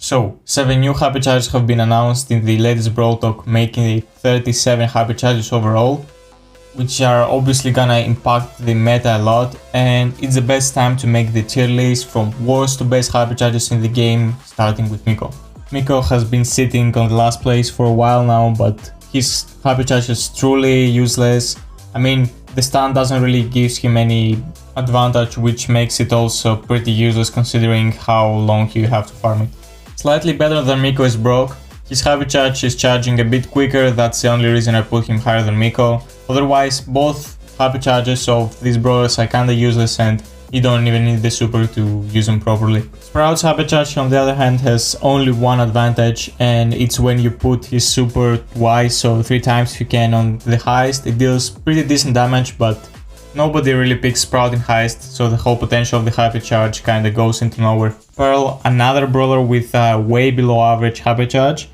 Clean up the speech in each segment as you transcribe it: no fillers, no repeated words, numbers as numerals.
So, 7 new Hypercharges have been announced in the latest Brawl Talk, making it 37 Hypercharges overall, which are obviously gonna impact the meta a lot, and it's the best time to make the tier list from worst to best Hypercharges in the game, starting with Miko. Miko has been sitting on the last place for a while now, but his Hypercharge is truly useless. I mean, the stun doesn't really give him any advantage, which makes it also pretty useless considering how long you have to farm it. Slightly better than Miko is Brock. His Hypercharge is charging a bit quicker, that's the only reason I put him higher than Miko. Otherwise, both Hypercharges of these brawlers are kinda useless and you don't even need the super to use them properly. Sprout's Hypercharge on the other hand has only one advantage, and it's when you put his super twice or 3 times if you can on the highest. It deals pretty decent damage, but nobody really picks Sprout in highest, so the whole potential of the Hypercharge kinda goes into nowhere. Pearl, another brawler with a way below average Hypercharge,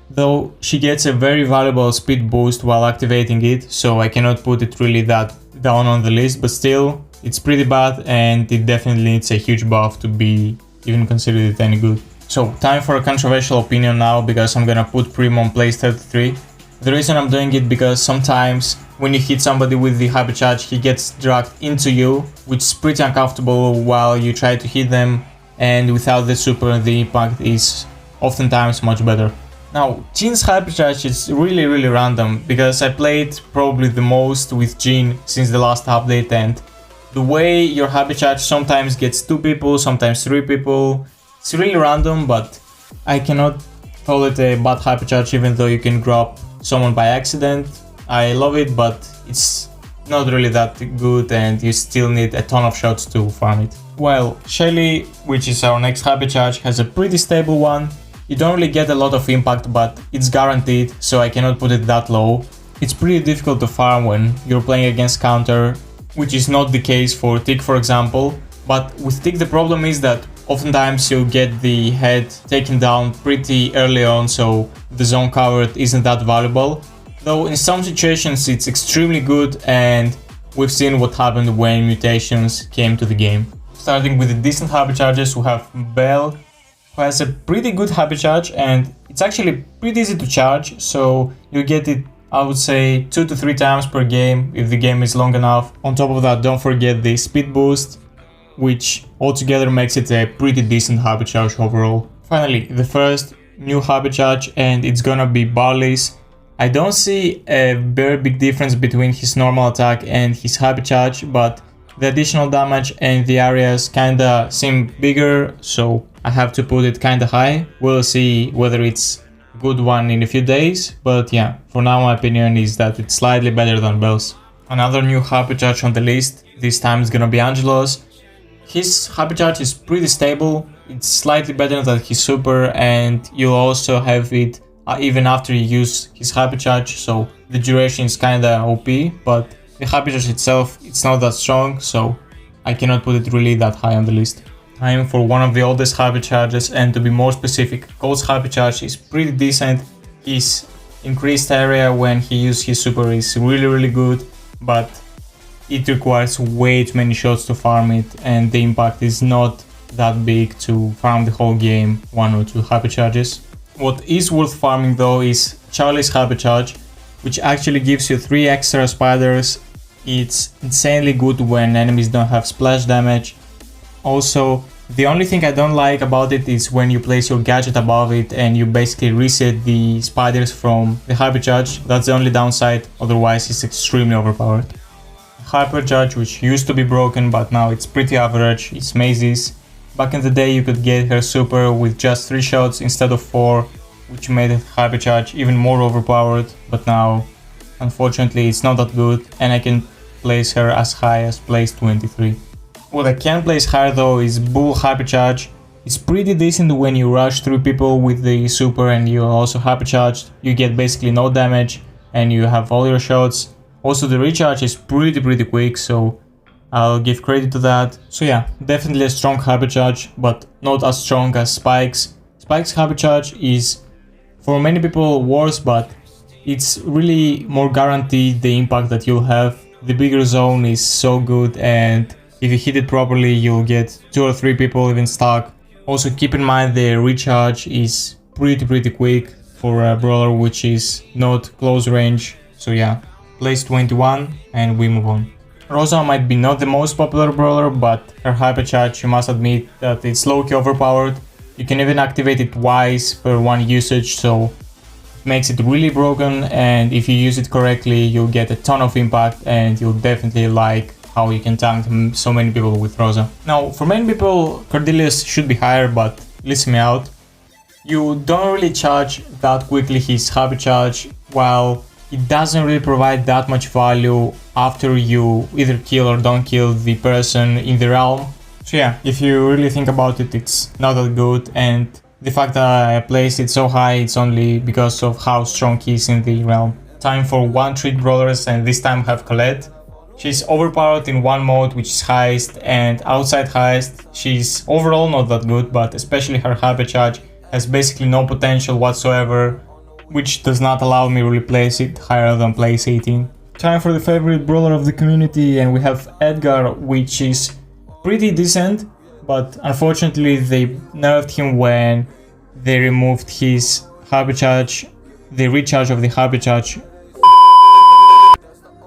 though she gets a very valuable speed boost while activating it, so I cannot put it really that down on the list, but still, it's pretty bad and it definitely needs a huge buff to be even considered any good. So, time for a controversial opinion now, because I'm gonna put Primo on place 33. The reason I'm doing it because sometimes when you hit somebody with the Hypercharge, he gets dragged into you, which is pretty uncomfortable while you try to hit them, and without the super the impact is oftentimes much better. Now, Jin's Hypercharge is really random, because I played probably the most with Jin since the last update, and the way your Hypercharge sometimes gets 2 people, sometimes 3 people, it's really random, but I cannot call it a bad Hypercharge even though you can grab someone by accident. I love it, but it's not really that good and you still need a ton of shots to farm it. While Shelly, which is our next Hypercharge, has a pretty stable one. You don't really get a lot of impact, but it's guaranteed, so I cannot put it that low. It's pretty difficult to farm when you're playing against counter, which is not the case for Tick, for example. But with Tick the problem is that oftentimes you get the head taken down pretty early on, so the zone covered isn't that valuable. Though in some situations it's extremely good, and we've seen what happened when mutations came to the game. Starting with the decent Hypercharges, we have Belle, who has a pretty good Hypercharge and it's actually pretty easy to charge, so you get it, I would say, 2 to 3 times per game if the game is long enough. On top of that, don't forget the speed boost, which altogether makes it a pretty decent Hypercharge overall. Finally, the first new Hypercharge, and it's gonna be Barley's. I don't see a very big difference between his normal attack and his Hypercharge, but the additional damage and the areas kinda seem bigger, so I have to put it kinda high. We'll see whether it's good one in a few days, but yeah, for now my opinion is that it's slightly better than Belle's. Another new Hypercharge on the list, this time is gonna be Angelo's. His Hypercharge is pretty stable, it's slightly better than his super, and you'll also have it even after you use his Hypercharge, so the duration is kinda OP, but the Hypercharge itself, it's not that strong, so I cannot put it really that high on the list. Time for one of the oldest Hypercharges, and to be more specific, Cold's Hypercharge is pretty decent. His increased area when he uses his super is really good, but it requires way too many shots to farm it, and the impact is not that big to farm the whole game 1 or 2 Hypercharges. What is worth farming though is Charlie's Hypercharge, which actually gives you 3 extra spiders. It's insanely good when enemies don't have splash damage. Also, the only thing I don't like about it is when you place your gadget above it and you basically reset the spiders from the Hypercharge. That's the only downside, otherwise it's extremely overpowered. Hypercharge, which used to be broken but now it's pretty average, is Maisie's. Back in the day you could get her super with just 3 shots instead of 4, which made it Hypercharge even more overpowered, but now unfortunately it's not that good and I can place her as high as place 23. What I can place higher though is Bull Hypercharge. It's pretty decent when you rush through people with the super and you're also Hypercharged. You get basically no damage and you have all your shots. Also the recharge is pretty quick, so I'll give credit to that. So yeah, definitely a strong Hypercharge, but not as strong as Spike's. Spike's Hypercharge is for many people worse, but it's really more guaranteed the impact that you'll have. The bigger zone is so good, and if you hit it properly you'll get 2 or 3 people even stuck. Also keep in mind the recharge is pretty quick for a brawler which is not close range. So yeah, place 21 and we move on. Rosa might be not the most popular brawler, but her Hypercharge, you must admit that it's low-key overpowered. You can even activate it twice per one usage, so it makes it really broken, and if you use it correctly you'll get a ton of impact and you'll definitely like how you can tank so many people with Rosa. Now for many people Cordelius should be higher, but listen me out. You don't really charge that quickly his Hypercharge, while it doesn't really provide that much value after you either kill or don't kill the person in the realm. So yeah, if you really think about it, it's not that good, and the fact that I placed it so high, it's only because of how strong he is in the realm. Time for one-trick brawlers, and this time have Colette. She's overpowered in one mode, which is highest, and outside highest she's overall not that good, but especially her Hypercharge has basically no potential whatsoever, which does not allow me to really place it higher than place 18. Time for the favorite brawler of the community, and we have Edgar, which is pretty decent, but unfortunately they nerfed him when they removed his Hypercharge, the recharge of the Hypercharge.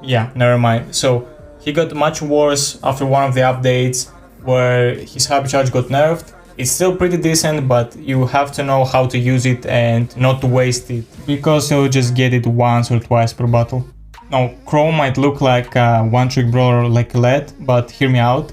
Yeah, never mind. So he got much worse after one of the updates where his Hypercharge got nerfed. It's still pretty decent, but you have to know how to use it and not to waste it, because you'll just get it once or twice per battle. Now, Crow might look like a one-trick brawler like Colette, but hear me out.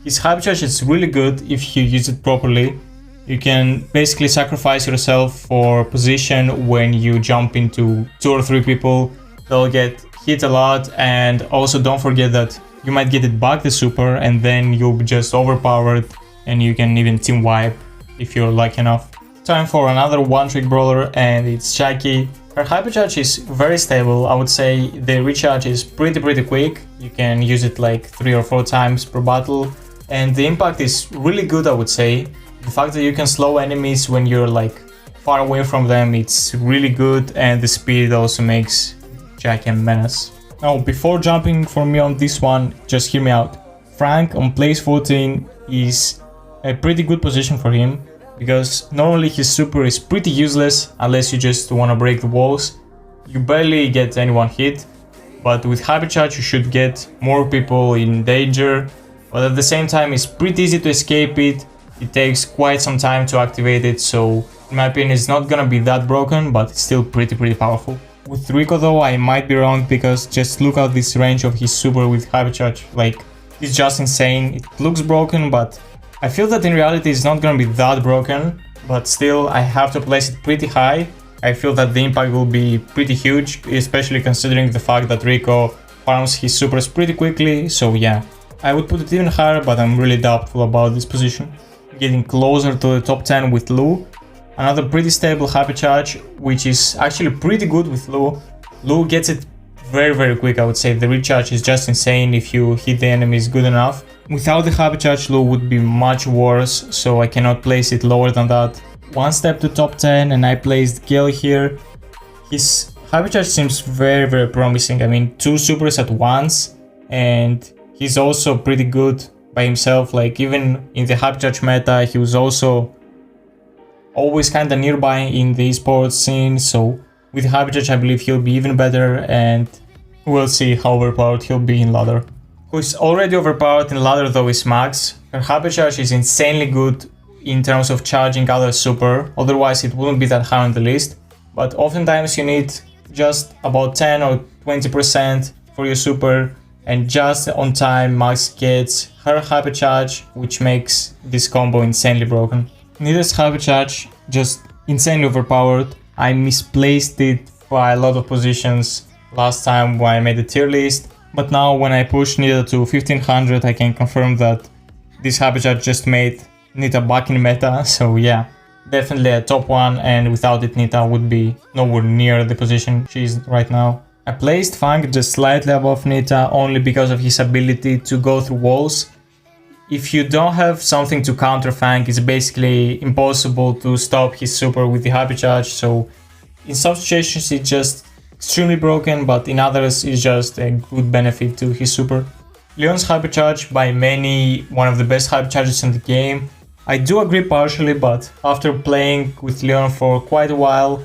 His Hypercharge is really good if you use it properly. You can basically sacrifice yourself for position when you jump into 2 or 3 people. They'll get hit a lot, and also don't forget that you might get it back the super and then you'll be just overpowered, and you can even team wipe if you're lucky enough. Time for another one-trick brawler, and it's Jackie. Her Hypercharge is very stable. I would say the recharge is pretty quick. You can use it like 3 or 4 times per battle, and the impact is really good, I would say. The fact that you can slow enemies when you're like far away from them, it's really good, and the speed also makes Jackie a menace. Now before jumping for me on this one, just hear me out. Frank on place 14 is a pretty good position for him, because normally his super is pretty useless unless you just want to break the walls. You barely get anyone hit, but with Hypercharge you should get more people in danger, but at the same time it's pretty easy to escape it. It takes quite some time to activate it, so in my opinion it's not gonna be that broken, but it's still pretty powerful. With Rico though, I might be wrong, because just look at this range of his super with Hypercharge. Like, it's just insane. It looks broken, but I feel that in reality it's not gonna be that broken, but still I have to place it pretty high. I feel that the impact will be pretty huge, especially considering the fact that Rico farms his supers pretty quickly, so yeah. I would put it even higher, but I'm really doubtful about this position. Getting closer to the top 10 with Lu. Another pretty stable Hypercharge, which is actually pretty good with Lu. Lu gets it very quick, I would say. The recharge is just insane if you hit the enemies good enough. Without the Hypercharge, Lu would be much worse, so I cannot place it lower than that. One step to top 10 and I placed Gale here. His Hypercharge seems very promising. I mean, 2 supers at once, and he's also pretty good by himself. Like, even in the Hypercharge meta, he was also always kinda nearby in the esports scene, so with Hypercharge I believe he'll be even better, and we'll see how overpowered he'll be in ladder. Who is already overpowered in ladder though is Max. Her Hypercharge is insanely good in terms of charging other super, otherwise it wouldn't be that high on the list, but oftentimes you need just about 10 or 20% for your super, and just on time Max gets her Hypercharge, which makes this combo insanely broken. Nida's Hypercharge, just insanely overpowered. I misplaced it by a lot of positions last time when I made the tier list, but now when I push Nida to 1500 I can confirm that this Hypercharge just made Nita back in meta, so yeah, definitely a top one, and without it Nita would be nowhere near the position she is right now. I placed Fang just slightly above Nita only because of his ability to go through walls. If you don't have something to counter Fang, it's basically impossible to stop his super with the Hypercharge, so in some situations it's just extremely broken, but in others it's just a good benefit to his super. Leon's Hypercharge, by many one of the best Hypercharges in the game. I do agree partially, but after playing with Leon for quite a while,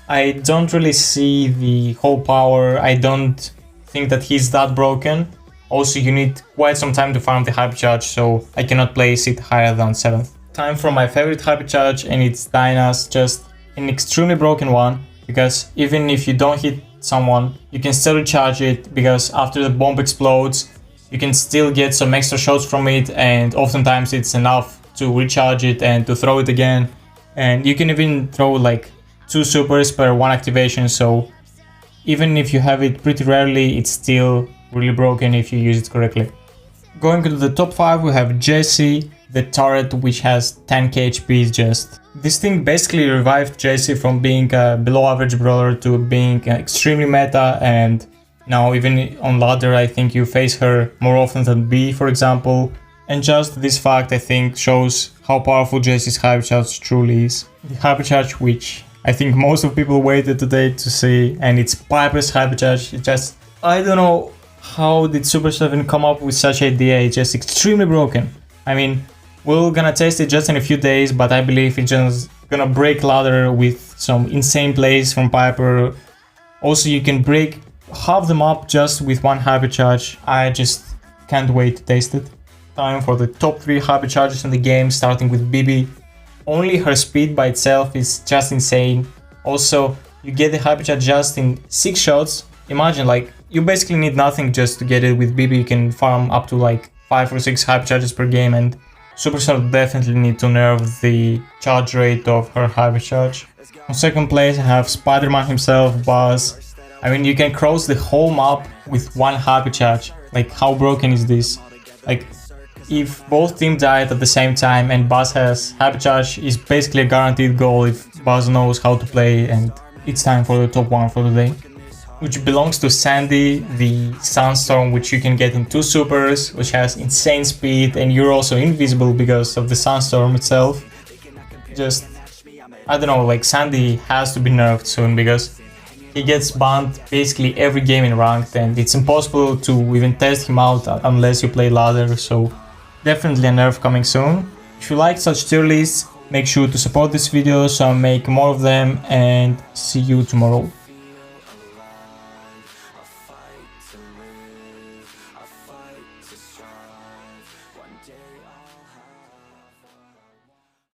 I don't really see the whole power. I don't think that he's that broken. Also, you need quite some time to farm the Hypercharge, so I cannot place it higher than 7th. Time for my favorite Hypercharge, and it's Dyna's, just an extremely broken one, because even if you don't hit someone, you can still recharge it, because after the bomb explodes, you can still get some extra shots from it, and oftentimes it's enough to recharge it and to throw it again. And you can even throw like 2 supers per 1 activation, so even if you have it pretty rarely, it's still really broken if you use it correctly. Going to the top 5, we have Jesse, the turret, which has 10k HP. Just this thing basically revived Jesse from being a below average brawler to being extremely meta, and now even on ladder I think you face her more often than B, for example. And just this fact I think shows how powerful Jesse's Hypercharge truly is. The Hypercharge which I think most of people waited today to see, and it's Piper's Hypercharge. It just, I don't know how did Supercell even come up with such idea. It's just extremely broken. I mean, we're gonna test it just in a few days, but I believe it's just gonna break ladder with some insane plays from Piper. Also, you can break half the map just with one Hypercharge. I just can't wait to taste it. Time for the top 3 Hypercharges in the game, starting with Bibi. Only her speed by itself is just insane. Also, you get the Hypercharge just in 6 shots. Imagine, like, you basically need nothing just to get it. With Bibi you can farm up to like 5 or 6 Hypercharges per game, and Supercell definitely need to nerf the charge rate of her Hypercharge. On second place I have Spider-Man himself, Buzz. I mean, you can cross the whole map with one Hypercharge. Like, how broken is this? Like, if both teams died at the same time and Buzz has Hypercharge, is basically a guaranteed goal if Buzz knows how to play. And it's time for the top 1 for the day, which belongs to Sandy, the Sunstorm, which you can get in 2 supers, which has insane speed, and you're also invisible because of the Sunstorm itself. Just, I don't know, like, Sandy has to be nerfed soon because he gets banned basically every game in ranked, and it's impossible to even test him out unless you play ladder, so definitely a nerf coming soon. If you like such tier lists, make sure to support this video so I make more of them, and see you tomorrow.